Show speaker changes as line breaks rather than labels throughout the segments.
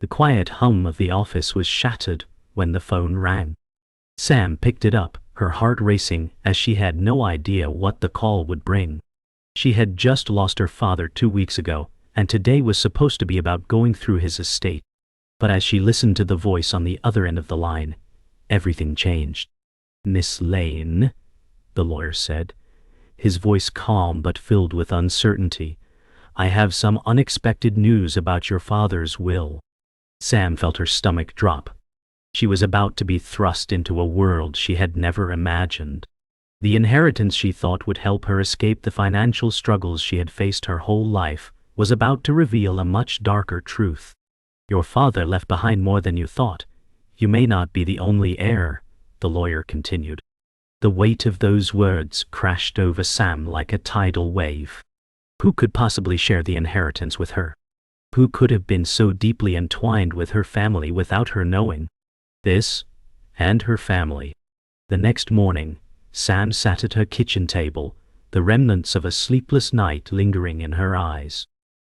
The quiet hum of the office was shattered when the phone rang. Sam picked it up, her heart racing as she had no idea what the call would bring. She had just lost her father 2 weeks ago, and today was supposed to be about going through his estate. But as she listened to the voice on the other end of the line, everything changed. "Miss Lane," the lawyer said, his voice calm but filled with uncertainty, "I have some unexpected news about your father's will." Sam felt her stomach drop. She was about to be thrust into a world she had never imagined. The inheritance she thought would help her escape the financial struggles she had faced her whole life was about to reveal a much darker truth. "Your father left behind more than you thought. You may not be the only heir," the lawyer continued. The weight of those words crashed over Sam like a tidal wave. Who could possibly share the inheritance with her? Who could have been so deeply entwined with her family without her knowing? This, and her family. The next morning, Sam sat at her kitchen table, the remnants of a sleepless night lingering in her eyes.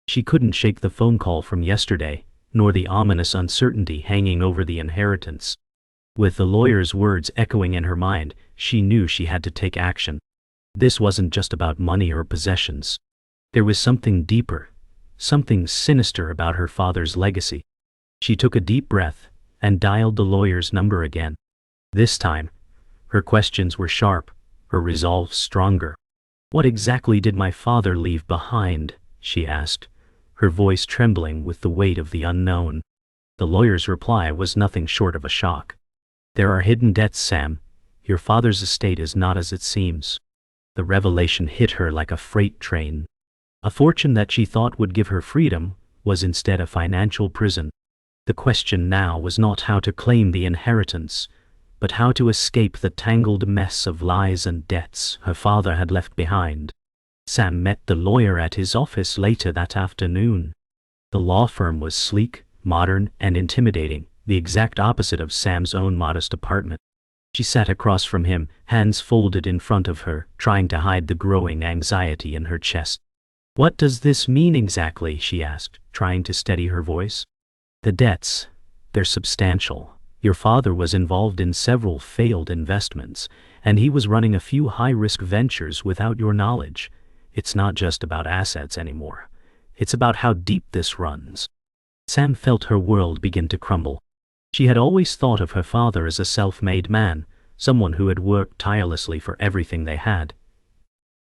She couldn't shake the phone call from yesterday, nor the ominous uncertainty hanging over the inheritance. With the lawyer's words echoing in her mind, she knew she had to take action. This wasn't just about money or possessions. There was something deeper, something sinister about her father's legacy. She took a deep breath and dialed the lawyer's number again. This time, her questions were sharp, her resolve stronger. "What exactly did my father leave behind?" she asked, her voice trembling with the weight of the unknown. The lawyer's reply was nothing short of a shock. "There are hidden debts, Sam. Your father's estate is not as it seems." The revelation hit her like a freight train. A fortune that she thought would give her freedom was instead a financial prison. The question now was not how to claim the inheritance, but how to escape the tangled mess of lies and debts her father had left behind. Sam met the lawyer at his office later that afternoon. The law firm was sleek, modern, and intimidating, the exact opposite of Sam's own modest apartment. She sat across from him, hands folded in front of her, trying to hide the growing anxiety in her chest. "What does this mean exactly?" she asked, trying to steady her voice. "The debts, they're substantial. Your father was involved in several failed investments, and he was running a few high-risk ventures without your knowledge. It's not just about assets anymore. It's about how deep this runs." Sam felt her world begin to crumble. She had always thought of her father as a self-made man, someone who had worked tirelessly for everything they had.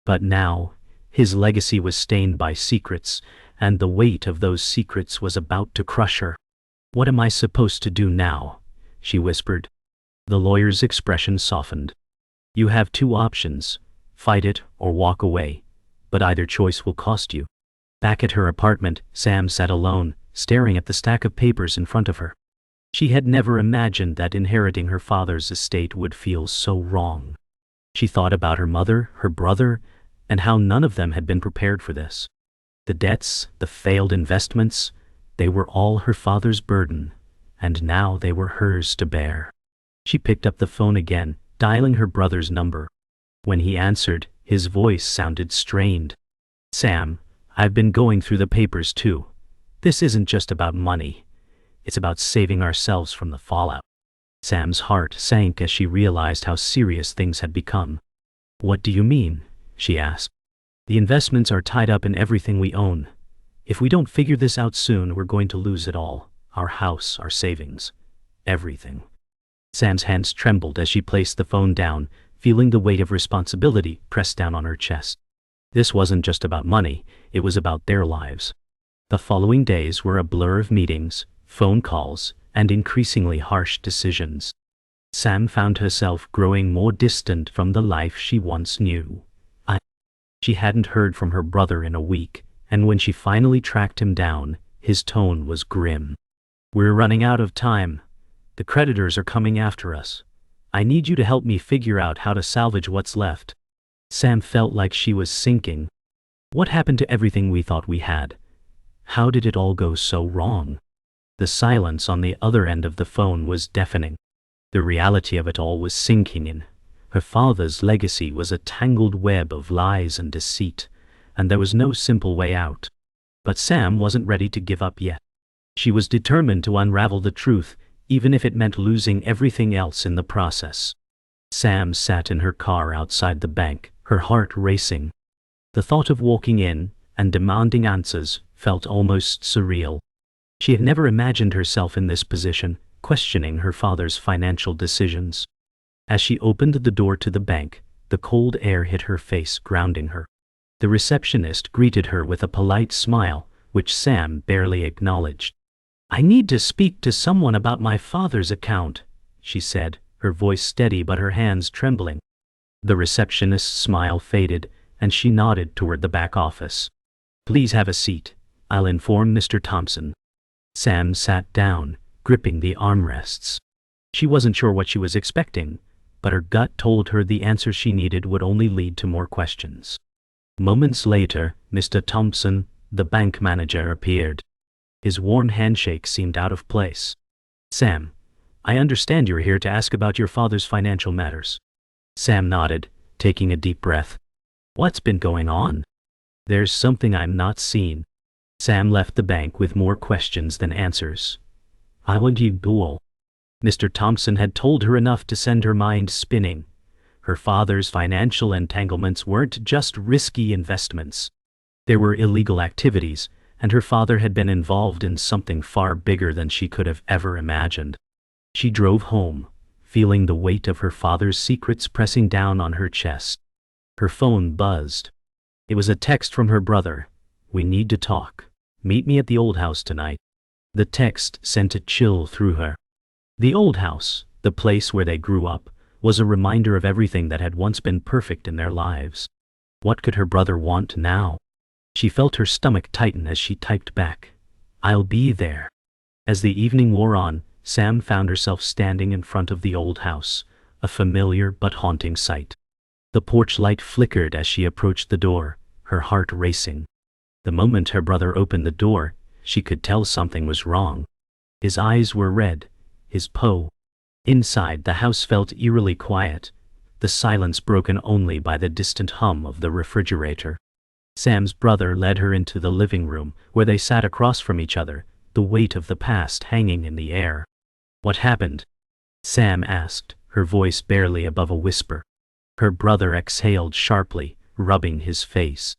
But now, his legacy was stained by secrets, and the weight of those secrets was about to crush her. "What am I supposed to do now?" she whispered. The lawyer's expression softened. "You have 2 options, fight it or walk away, but either choice will cost you." Back at her apartment, Sam sat alone, staring at the stack of papers in front of her. She had never imagined that inheriting her father's estate would feel so wrong. She thought about her mother, her brother, and how none of them had been prepared for this. The debts, the failed investments, they were all her father's burden, and now they were hers to bear. She picked up the phone again, dialing her brother's number. When he answered, his voice sounded strained. "Sam, I've been going through the papers too. This isn't just about money. It's about saving ourselves from the fallout." Sam's heart sank as she realized how serious things had become. "What do you mean?" she asked. "The investments are tied up in everything we own. If we don't figure this out soon, we're going to lose it all. Our house, our savings, everything." Sam's hands trembled as she placed the phone down, feeling the weight of responsibility pressed down on her chest. This wasn't just about money, it was about their lives. The following days were a blur of meetings, phone calls, and increasingly harsh decisions. Sam found herself growing more distant from the life she once knew. She hadn't heard from her brother in a week, and when she finally tracked him down, his tone was grim. "We're running out of time. The creditors are coming after us. I need you to help me figure out how to salvage what's left." Sam felt like she was sinking. What happened to everything we thought we had? How did it all go so wrong? The silence on the other end of the phone was deafening. The reality of it all was sinking in. Her father's legacy was a tangled web of lies and deceit, and there was no simple way out. But Sam wasn't ready to give up yet. She was determined to unravel the truth, even if it meant losing everything else in the process. Sam sat in her car outside the bank, her heart racing. The thought of walking in and demanding answers felt almost surreal. She had never imagined herself in this position, questioning her father's financial decisions. As she opened the door to the bank, the cold air hit her face, grounding her. The receptionist greeted her with a polite smile, which Sam barely acknowledged. "I need to speak to someone about my father's account," she said, her voice steady but her hands trembling. The receptionist's smile faded, and she nodded toward the back office. "Please have a seat. I'll inform Mr. Thompson." Sam sat down, gripping the armrests. She wasn't sure what she was expecting, but her gut told her the answer she needed would only lead to more questions. Moments later, Mr. Thompson, the bank manager, appeared. His warm handshake seemed out of place. "Sam, I understand you're here to ask about your father's financial matters." Sam nodded, taking a deep breath. "What's been going on?" "There's something I'm not seeing." Sam left the bank with more questions than answers. "I would you duel." Mr. Thompson had told her enough to send her mind spinning. Her father's financial entanglements weren't just risky investments. There were illegal activities, and her father had been involved in something far bigger than she could have ever imagined. She drove home, feeling the weight of her father's secrets pressing down on her chest. Her phone buzzed. It was a text from her brother. "We need to talk. Meet me at the old house tonight." The text sent a chill through her. The old house, the place where they grew up, was a reminder of everything that had once been perfect in their lives. What could her brother want now? She felt her stomach tighten as she typed back, "I'll be there." As the evening wore on, Sam found herself standing in front of the old house, a familiar but haunting sight. The porch light flickered as she approached the door, her heart racing. The moment her brother opened the door, she could tell something was wrong. His eyes were red, his pose. Inside, the house felt eerily quiet, the silence broken only by the distant hum of the refrigerator. Sam's brother led her into the living room, where they sat across from each other, the weight of the past hanging in the air. "What happened?" Sam asked, her voice barely above a whisper. Her brother exhaled sharply, rubbing his face.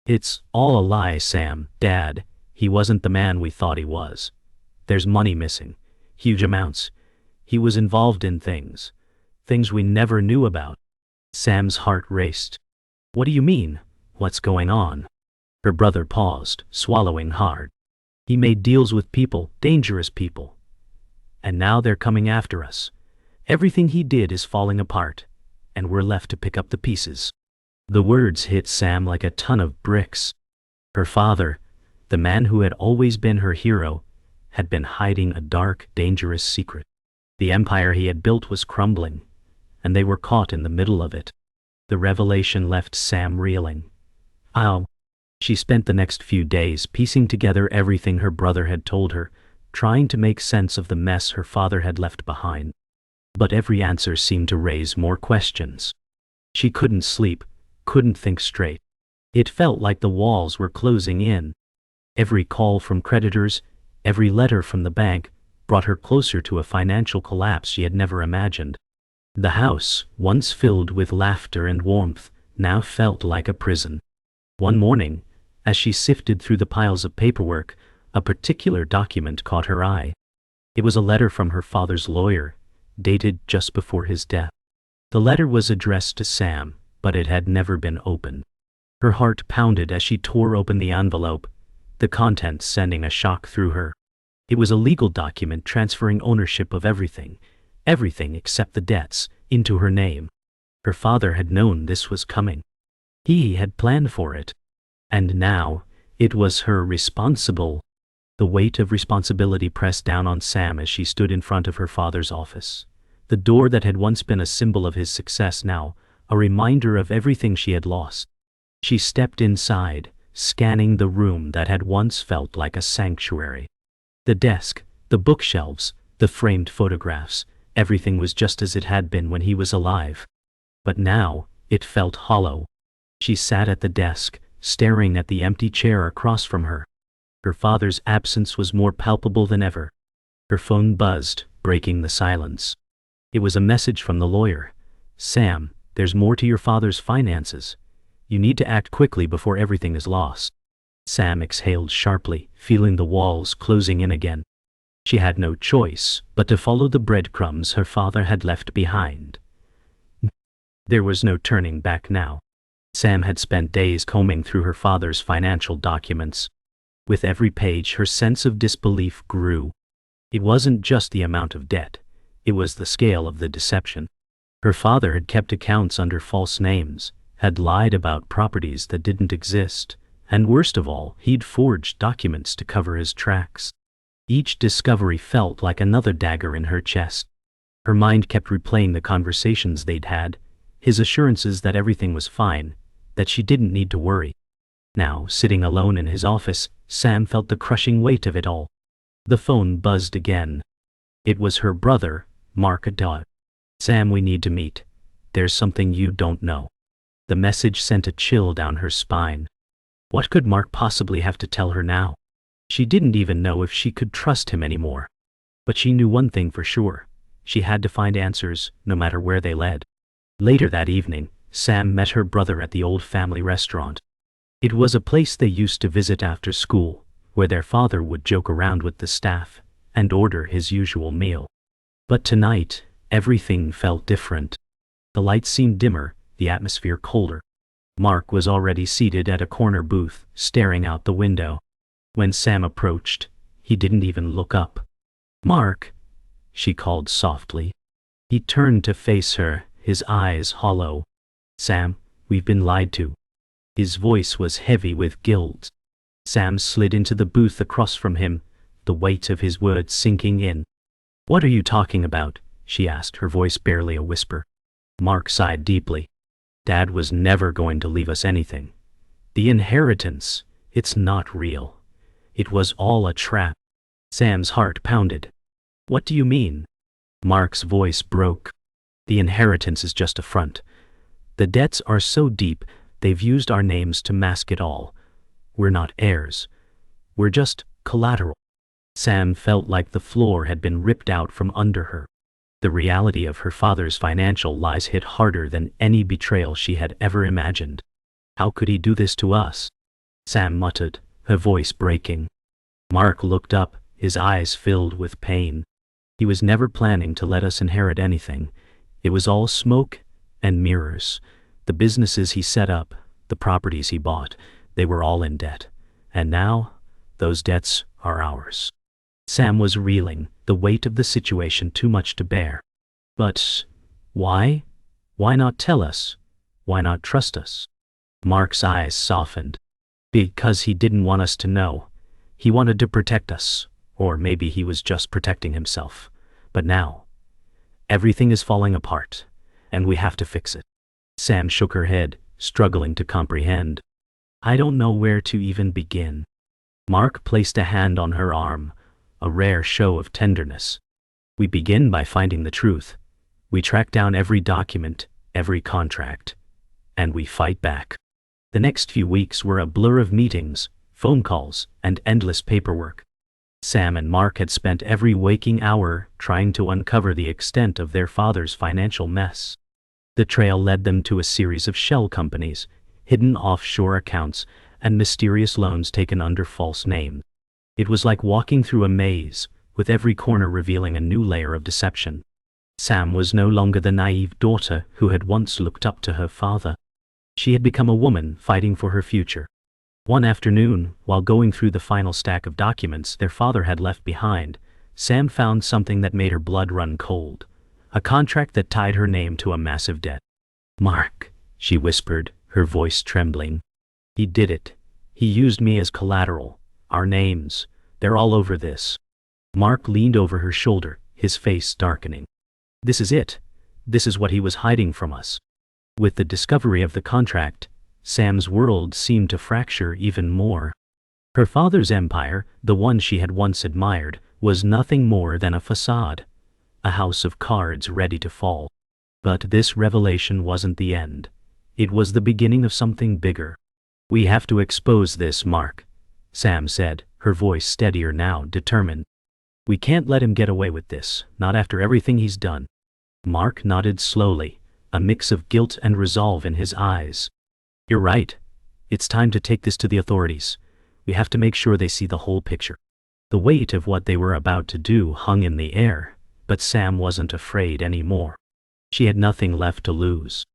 "It's all a lie, Sam. Dad, he wasn't the man we thought he was. There's money missing. Huge amounts. He was involved in things we never knew about." Sam's heart raced. "What do you mean? What's going on?" Her brother paused, swallowing hard. "He made deals with people, dangerous people. And now they're coming after us. Everything he did is falling apart, and we're left to pick up the pieces." The words hit Sam like a ton of bricks. Her father, the man who had always been her hero, had been hiding a dark, dangerous secret. The empire he had built was crumbling, and they were caught in the middle of it. The revelation left Sam reeling. She spent the next few days piecing together everything her brother had told her, trying to make sense of the mess her father had left behind. But every answer seemed to raise more questions. She couldn't sleep, couldn't think straight. It felt like the walls were closing in. Every call from creditors, every letter from the bank, brought her closer to a financial collapse she had never imagined. The house, once filled with laughter and warmth, now felt like a prison. One morning, as she sifted through the piles of paperwork, a particular document caught her eye. It was a letter from her father's lawyer, dated just before his death. The letter was addressed to Sam, but it had never been opened. Her heart pounded as she tore open the envelope, the contents sending a shock through her. It was a legal document transferring ownership of everything except the debts, into her name. Her father had known this was coming. He had planned for it. And now, it was her responsible. The weight of responsibility pressed down on Sam as she stood in front of her father's office. The door that had once been a symbol of his success now, a reminder of everything she had lost. She stepped inside, scanning the room that had once felt like a sanctuary. The desk, the bookshelves, the framed photographs, everything was just as it had been when he was alive. But now, it felt hollow. She sat at the desk, staring at the empty chair across from her. Her father's absence was more palpable than ever. Her phone buzzed, breaking the silence. It was a message from the lawyer. "Sam, there's more to your father's finances. You need to act quickly before everything is lost." Sam exhaled sharply, feeling the walls closing in again. She had no choice but to follow the breadcrumbs her father had left behind. There was no turning back now. Sam had spent days combing through her father's financial documents. With every page, her sense of disbelief grew. It wasn't just the amount of debt, it was the scale of the deception. Her father had kept accounts under false names, had lied about properties that didn't exist, and worst of all, he'd forged documents to cover his tracks. Each discovery felt like another dagger in her chest. Her mind kept replaying the conversations they'd had, his assurances that everything was fine, that she didn't need to worry. Now, sitting alone in his office, Sam felt the crushing weight of it all. The phone buzzed again. It was her brother, Mark. "Sam, we need to meet. There's something you don't know." The message sent a chill down her spine. What could Mark possibly have to tell her now? She didn't even know if she could trust him anymore. But she knew one thing for sure. She had to find answers, no matter where they led. Later that evening, Sam met her brother at the old family restaurant. It was a place they used to visit after school, where their father would joke around with the staff and order his usual meal. But tonight, everything felt different. The lights seemed dimmer, the atmosphere colder. Mark was already seated at a corner booth, staring out the window. When Sam approached, he didn't even look up. "Mark," she called softly. He turned to face her, his eyes hollow. "Sam, we've been lied to." His voice was heavy with guilt. Sam slid into the booth across from him, the weight of his words sinking in. "What are you talking about?" she asked, her voice barely a whisper. Mark sighed deeply. "Dad was never going to leave us anything. The inheritance, it's not real. It was all a trap." Sam's heart pounded. "What do you mean?" Mark's voice broke. "The inheritance is just a front. The debts are so deep, they've used our names to mask it all. We're not heirs. We're just collateral." Sam felt like the floor had been ripped out from under her. The reality of her father's financial lies hit harder than any betrayal she had ever imagined. "How could he do this to us?" Sam muttered, her voice breaking. Mark looked up, his eyes filled with pain. "He was never planning to let us inherit anything. It was all smoke and mirrors. The businesses he set up, the properties he bought, they were all in debt. And now, those debts are ours." Sam was reeling, the weight of the situation too much to bear. "But why? Why not tell us? Why not trust us?" Mark's eyes softened. "Because he didn't want us to know. He wanted to protect us, or maybe he was just protecting himself. But now, everything is falling apart, and we have to fix it." Sam shook her head, struggling to comprehend. "I don't know where to even begin." Mark placed a hand on her arm, a rare show of tenderness. "We begin by finding the truth. We track down every document, every contract, and we fight back." The next few weeks were a blur of meetings, phone calls, and endless paperwork. Sam and Mark had spent every waking hour trying to uncover the extent of their father's financial mess. The trail led them to a series of shell companies, hidden offshore accounts, and mysterious loans taken under false names. It was like walking through a maze, with every corner revealing a new layer of deception. Sam was no longer the naive daughter who had once looked up to her father. She had become a woman fighting for her future. One afternoon, while going through the final stack of documents their father had left behind, Sam found something that made her blood run cold. A contract that tied her name to a massive debt. "Mark," she whispered, her voice trembling. "He did it. He used me as collateral. Our names, they're all over this." Mark leaned over her shoulder, his face darkening. "This is it. This is what he was hiding from us." With the discovery of the contract, Sam's world seemed to fracture even more. Her father's empire, the one she had once admired, was nothing more than a facade, a house of cards ready to fall. But this revelation wasn't the end. It was the beginning of something bigger. "We have to expose this, Mark," Sam said, her voice steadier now, determined. "We can't let him get away with this, not after everything he's done." Mark nodded slowly, a mix of guilt and resolve in his eyes. "You're right. It's time to take this to the authorities. We have to make sure they see the whole picture." The weight of what they were about to do hung in the air, but Sam wasn't afraid anymore. She had nothing left to lose.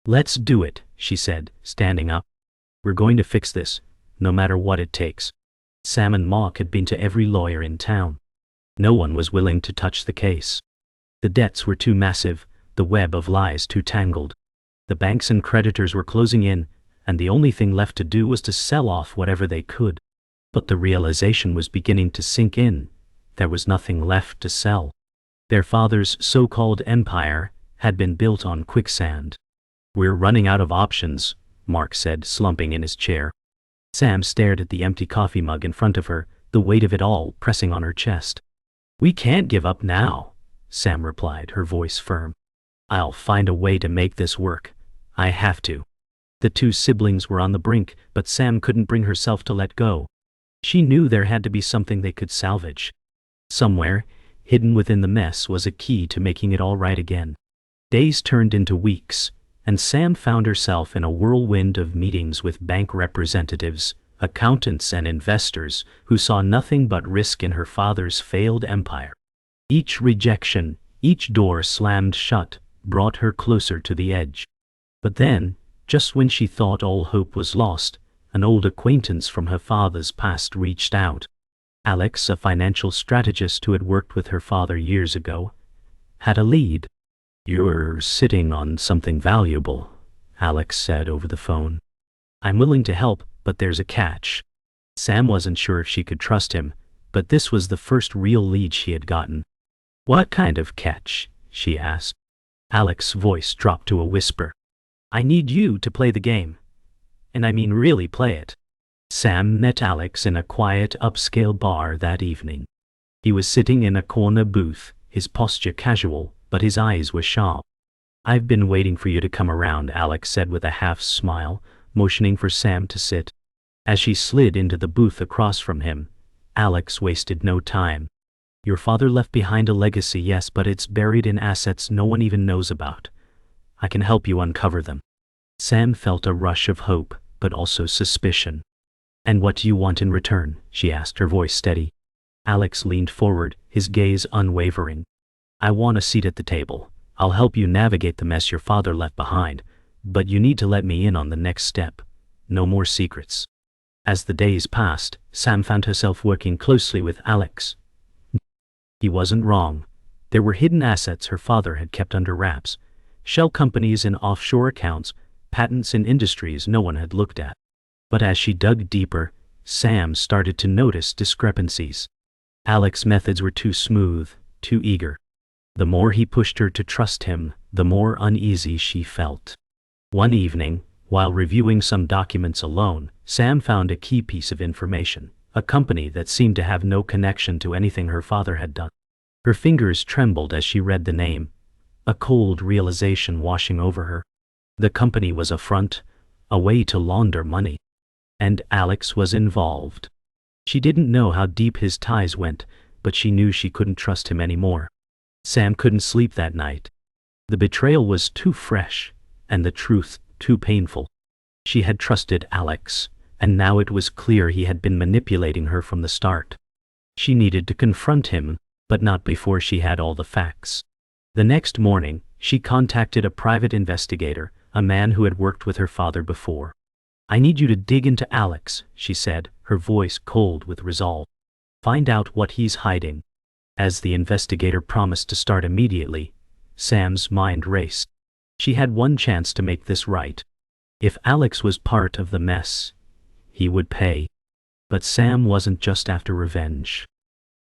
"Let's do it," she said, standing up. "We're going to fix this, no matter what it takes." Sam and Mark had been to every lawyer in town. No one was willing to touch the case. The debts were too massive, the web of lies too tangled. The banks and creditors were closing in, and the only thing left to do was to sell off whatever they could. But the realization was beginning to sink in. There was nothing left to sell. Their father's so-called empire had been built on quicksand. "We're running out of options," Mark said, slumping in his chair. Sam stared at the empty coffee mug in front of her, the weight of it all pressing on her chest. "We can't give up now," Sam replied, her voice firm. "I'll find a way to make this work. I have to." The two siblings were on the brink, but Sam couldn't bring herself to let go. She knew there had to be something they could salvage. Somewhere, hidden within the mess, was a key to making it all right again. Days turned into weeks, and Sam found herself in a whirlwind of meetings with bank representatives, accountants and investors who saw nothing but risk in her father's failed empire. Each rejection, each door slammed shut, brought her closer to the edge. But then, just when she thought all hope was lost, an old acquaintance from her father's past reached out. Alex, a financial strategist who had worked with her father years ago, had a lead. "You're sitting on something valuable," Alex said over the phone. "I'm willing to help, but there's a catch." Sam wasn't sure if she could trust him, but this was the first real lead she had gotten. "What kind of catch?" she asked. Alex's voice dropped to a whisper. "I need you to play the game. And I mean really play it." Sam met Alex in a quiet upscale bar that evening. He was sitting in a corner booth, his posture casual, but his eyes were sharp. "I've been waiting for you to come around," Alex said with a half smile, motioning for Sam to sit. As she slid into the booth across from him, Alex wasted no time. "Your father left behind a legacy, yes, but it's buried in assets no one even knows about. I can help you uncover them." Sam felt a rush of hope, but also suspicion. "And what do you want in return?" she asked, her voice steady. Alex leaned forward, his gaze unwavering. "I want a seat at the table. I'll help you navigate the mess your father left behind, but you need to let me in on the next step. No more secrets." As the days passed, Sam found herself working closely with Alex. He wasn't wrong. There were hidden assets her father had kept under wraps, shell companies in offshore accounts, patents in industries no one had looked at. But as she dug deeper, Sam started to notice discrepancies. Alex's methods were too smooth, too eager. The more he pushed her to trust him, the more uneasy she felt. One evening, while reviewing some documents alone, Sam found a key piece of information, a company that seemed to have no connection to anything her father had done. Her fingers trembled as she read the name, a cold realization washing over her. The company was a front, a way to launder money. And Alex was involved. She didn't know how deep his ties went, but she knew she couldn't trust him anymore. Sam couldn't sleep that night. The betrayal was too fresh, and the truth too painful. She had trusted Alex, and now it was clear he had been manipulating her from the start. She needed to confront him, but not before she had all the facts. The next morning, she contacted a private investigator, a man who had worked with her father before. "I need you to dig into Alex," she said, her voice cold with resolve. "Find out what he's hiding." As the investigator promised to start immediately, Sam's mind raced. She had one chance to make this right. If Alex was part of the mess, he would pay. But Sam wasn't just after revenge.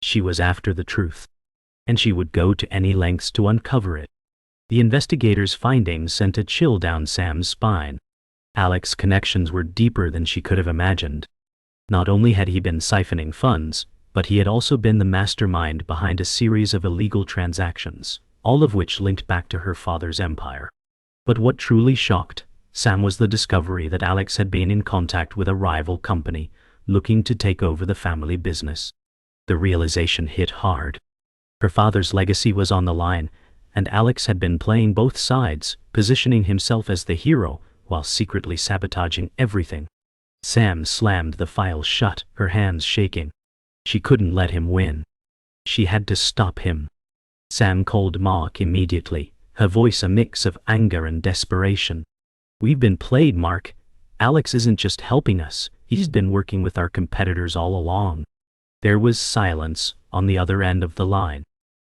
She was after the truth. And she would go to any lengths to uncover it. The investigator's findings sent a chill down Sam's spine. Alex's connections were deeper than she could have imagined. Not only had he been siphoning funds, but he had also been the mastermind behind a series of illegal transactions, all of which linked back to her father's empire. But what truly shocked Sam was the discovery that Alex had been in contact with a rival company, looking to take over the family business. The realization hit hard. Her father's legacy was on the line, and Alex had been playing both sides, positioning himself as the hero while secretly sabotaging everything. Sam slammed the file shut, her hands shaking. She couldn't let him win. She had to stop him. Sam called Mark immediately, her voice a mix of anger and desperation. "We've been played, Mark. Alex isn't just helping us, he's been working with our competitors all along." There was silence on the other end of the line.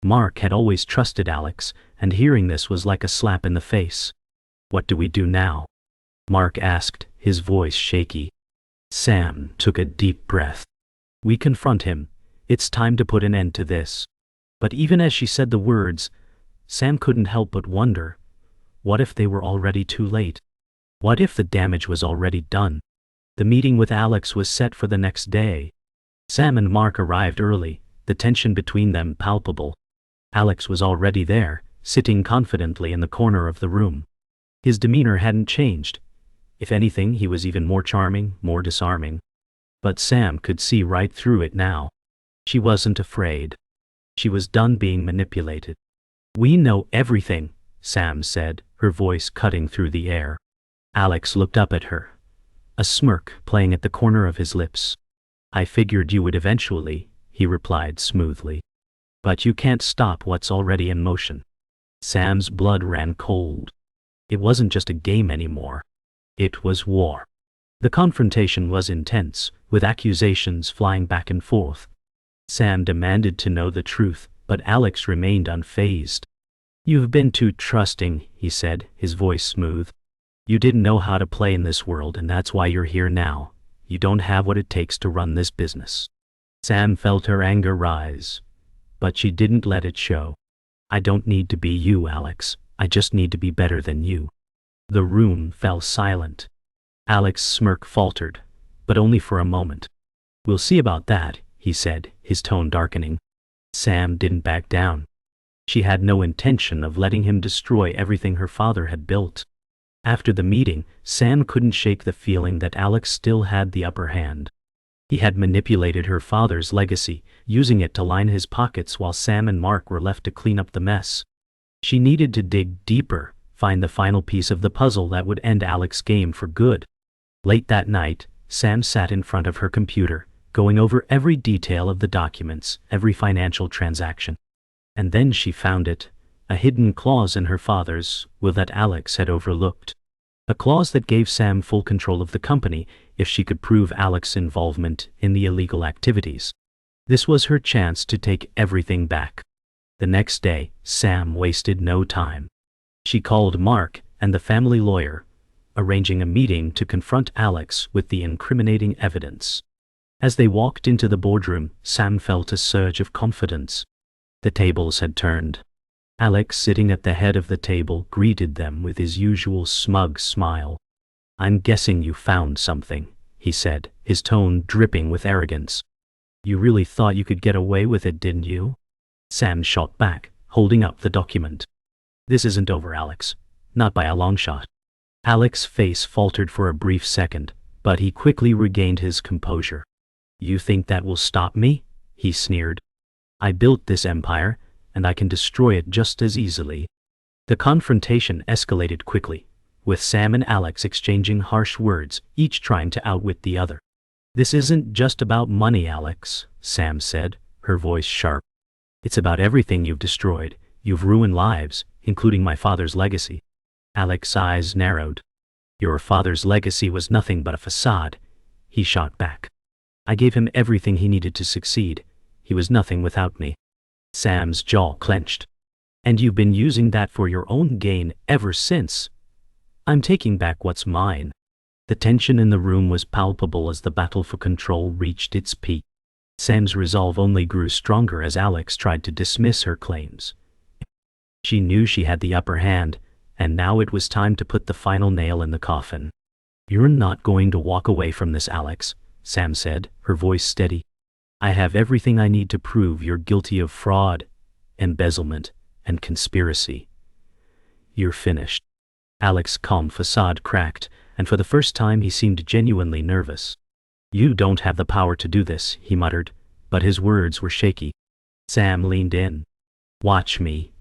Mark had always trusted Alex, and hearing this was like a slap in the face. "What do we do now?" Mark asked, his voice shaky. Sam took a deep breath. "We confront him. It's time to put an end to this." But even as she said the words, Sam couldn't help but wonder, what if they were already too late? What if the damage was already done? The meeting with Alex was set for the next day. Sam and Mark arrived early, the tension between them palpable. Alex was already there, sitting confidently in the corner of the room. His demeanor hadn't changed. If anything, he was even more charming, more disarming. But Sam could see right through it now. She wasn't afraid. She was done being manipulated. "We know everything," Sam said, her voice cutting through the air. Alex looked up at her, a smirk playing at the corner of his lips. "I figured you would eventually," he replied smoothly. "But you can't stop what's already in motion." Sam's blood ran cold. It wasn't just a game anymore. It was war. The confrontation was intense, with accusations flying back and forth. Sam demanded to know the truth, but Alex remained unfazed. "You've been too trusting," he said, his voice smooth. "You didn't know how to play in this world, and that's why you're here now. You don't have what it takes to run this business." Sam felt her anger rise, but she didn't let it show. "I don't need to be you, Alex. I just need to be better than you." The room fell silent. Alex's smirk faltered, but only for a moment. "We'll see about that," he said, his tone darkening. Sam didn't back down. She had no intention of letting him destroy everything her father had built. After the meeting, Sam couldn't shake the feeling that Alex still had the upper hand. He had manipulated her father's legacy, using it to line his pockets while Sam and Mark were left to clean up the mess. She needed to dig deeper, find the final piece of the puzzle that would end Alex's game for good. Late that night, Sam sat in front of her computer, going over every detail of the documents, every financial transaction. And then she found it, a hidden clause in her father's will that Alex had overlooked. A clause that gave Sam full control of the company if she could prove Alex's involvement in the illegal activities. This was her chance to take everything back. The next day, Sam wasted no time. She called Mark and the family lawyer, arranging a meeting to confront Alex with the incriminating evidence. As they walked into the boardroom, Sam felt a surge of confidence. The tables had turned. Alex, sitting at the head of the table, greeted them with his usual smug smile. "I'm guessing you found something," he said, his tone dripping with arrogance. "You really thought you could get away with it, didn't you?" Sam shot back, holding up the document. "This isn't over, Alex. Not by a long shot." Alex's face faltered for a brief second, but he quickly regained his composure. "You think that will stop me?" he sneered. "I built this empire, and I can destroy it just as easily." The confrontation escalated quickly, with Sam and Alex exchanging harsh words, each trying to outwit the other. "This isn't just about money, Alex," Sam said, her voice sharp. "It's about everything you've destroyed. You've ruined lives, including my father's legacy." Alex's eyes narrowed. "Your father's legacy was nothing but a facade," he shot back. "I gave him everything he needed to succeed. He was nothing without me." Sam's jaw clenched. "And you've been using that for your own gain ever since." "I'm taking back what's mine." The tension in the room was palpable as the battle for control reached its peak. Sam's resolve only grew stronger as Alex tried to dismiss her claims. She knew she had the upper hand, and now it was time to put the final nail in the coffin. "You're not going to walk away from this, Alex," Sam said, her voice steady. "I have everything I need to prove you're guilty of fraud, embezzlement, and conspiracy. You're finished." Alex's calm facade cracked, and for the first time he seemed genuinely nervous. "You don't have the power to do this," he muttered, but his words were shaky. Sam leaned in. "Watch me."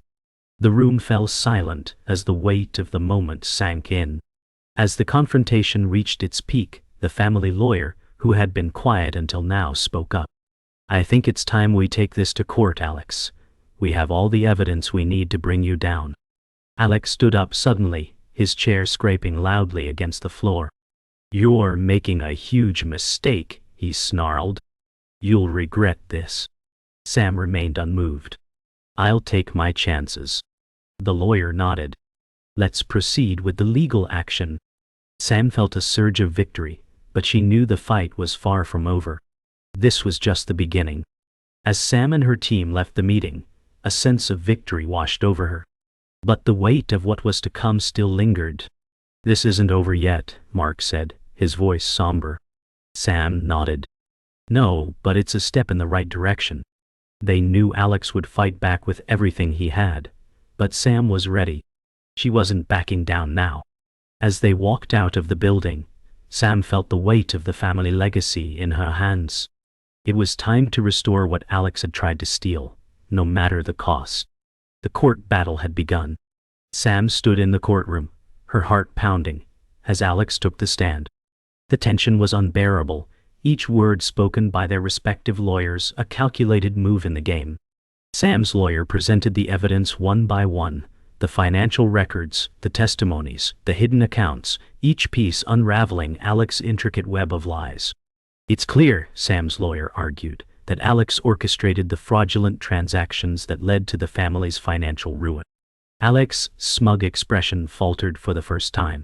The room fell silent as the weight of the moment sank in. As the confrontation reached its peak, the family lawyer, who had been quiet until now, spoke up. "I think it's time we take this to court, Alex. We have all the evidence we need to bring you down." Alex stood up suddenly, his chair scraping loudly against the floor. "You're making a huge mistake," he snarled. "You'll regret this." Sam remained unmoved. "I'll take my chances." The lawyer nodded. "Let's proceed with the legal action." Sam felt a surge of victory, but she knew the fight was far from over. This was just the beginning. As Sam and her team left the meeting, a sense of victory washed over her. But the weight of what was to come still lingered. "This isn't over yet," Mark said, his voice somber. Sam nodded. "No, but it's a step in the right direction." They knew Alex would fight back with everything he had, but Sam was ready. She wasn't backing down now. As they walked out of the building, Sam felt the weight of the family legacy in her hands. It was time to restore what Alex had tried to steal, no matter the cost. The court battle had begun. Sam stood in the courtroom, her heart pounding, as Alex took the stand. The tension was unbearable, each word spoken by their respective lawyers a calculated move in the game. Sam's lawyer presented the evidence one by one, the financial records, the testimonies, the hidden accounts, each piece unraveling Alex's intricate web of lies. "It's clear," Sam's lawyer argued, "that Alex orchestrated the fraudulent transactions that led to the family's financial ruin." Alex's smug expression faltered for the first time.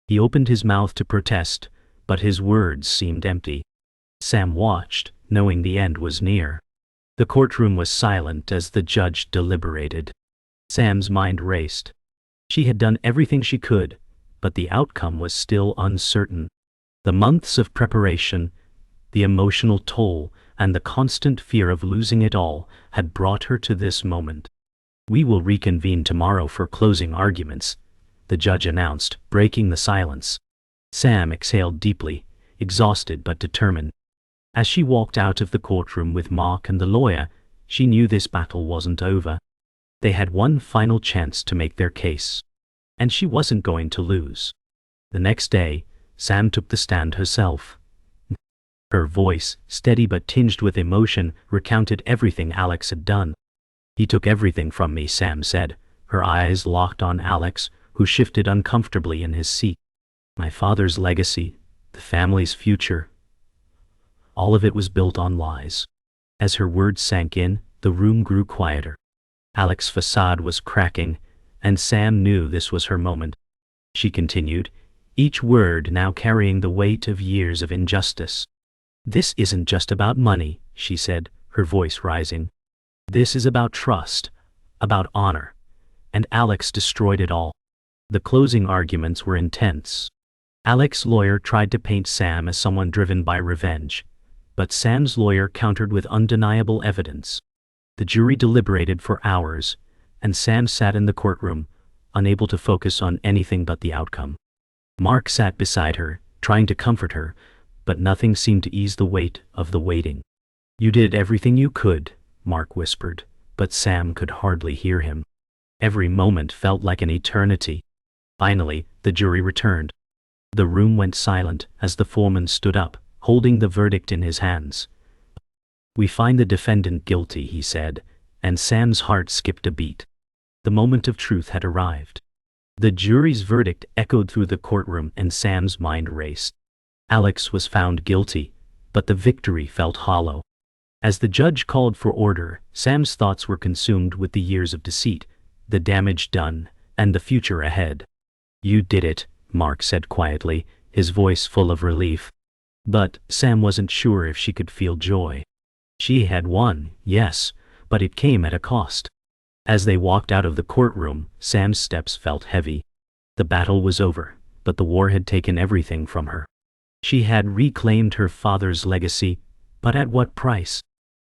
He opened his mouth to protest, but his words seemed empty. Sam watched, knowing the end was near. The courtroom was silent as the judge deliberated. Sam's mind raced. She had done everything she could, but the outcome was still uncertain. The months of preparation, the emotional toll, and the constant fear of losing it all had brought her to this moment. "We will reconvene tomorrow for closing arguments," the judge announced, breaking the silence. Sam exhaled deeply, exhausted but determined. As she walked out of the courtroom with Mark and the lawyer, she knew this battle wasn't over. They had one final chance to make their case, and she wasn't going to lose. The next day, Sam took the stand herself. Her voice, steady but tinged with emotion, recounted everything Alex had done. "He took everything from me," Sam said, her eyes locked on Alex, who shifted uncomfortably in his seat. "My father's legacy, the family's future. All of it was built on lies." As her words sank in, the room grew quieter. Alex's facade was cracking, and Sam knew this was her moment. She continued, each word now carrying the weight of years of injustice. "This isn't just about money," she said, her voice rising. "This is about trust, about honor, and Alex destroyed it all." The closing arguments were intense. Alex's lawyer tried to paint Sam as someone driven by revenge, but Sam's lawyer countered with undeniable evidence. The jury deliberated for hours, and Sam sat in the courtroom, unable to focus on anything but the outcome. Mark sat beside her, trying to comfort her, but nothing seemed to ease the weight of the waiting. "You did everything you could," Mark whispered, but Sam could hardly hear him. Every moment felt like an eternity. Finally, the jury returned. The room went silent as the foreman stood up, holding the verdict in his hands. "We find the defendant guilty," he said, and Sam's heart skipped a beat. The moment of truth had arrived. The jury's verdict echoed through the courtroom and Sam's mind raced. Alex was found guilty, but the victory felt hollow. As the judge called for order, Sam's thoughts were consumed with the years of deceit, the damage done, and the future ahead. "You did it," Mark said quietly, his voice full of relief. But Sam wasn't sure if she could feel joy. She had won, yes, but it came at a cost. As they walked out of the courtroom, Sam's steps felt heavy. The battle was over, but the war had taken everything from her. She had reclaimed her father's legacy, but at what price?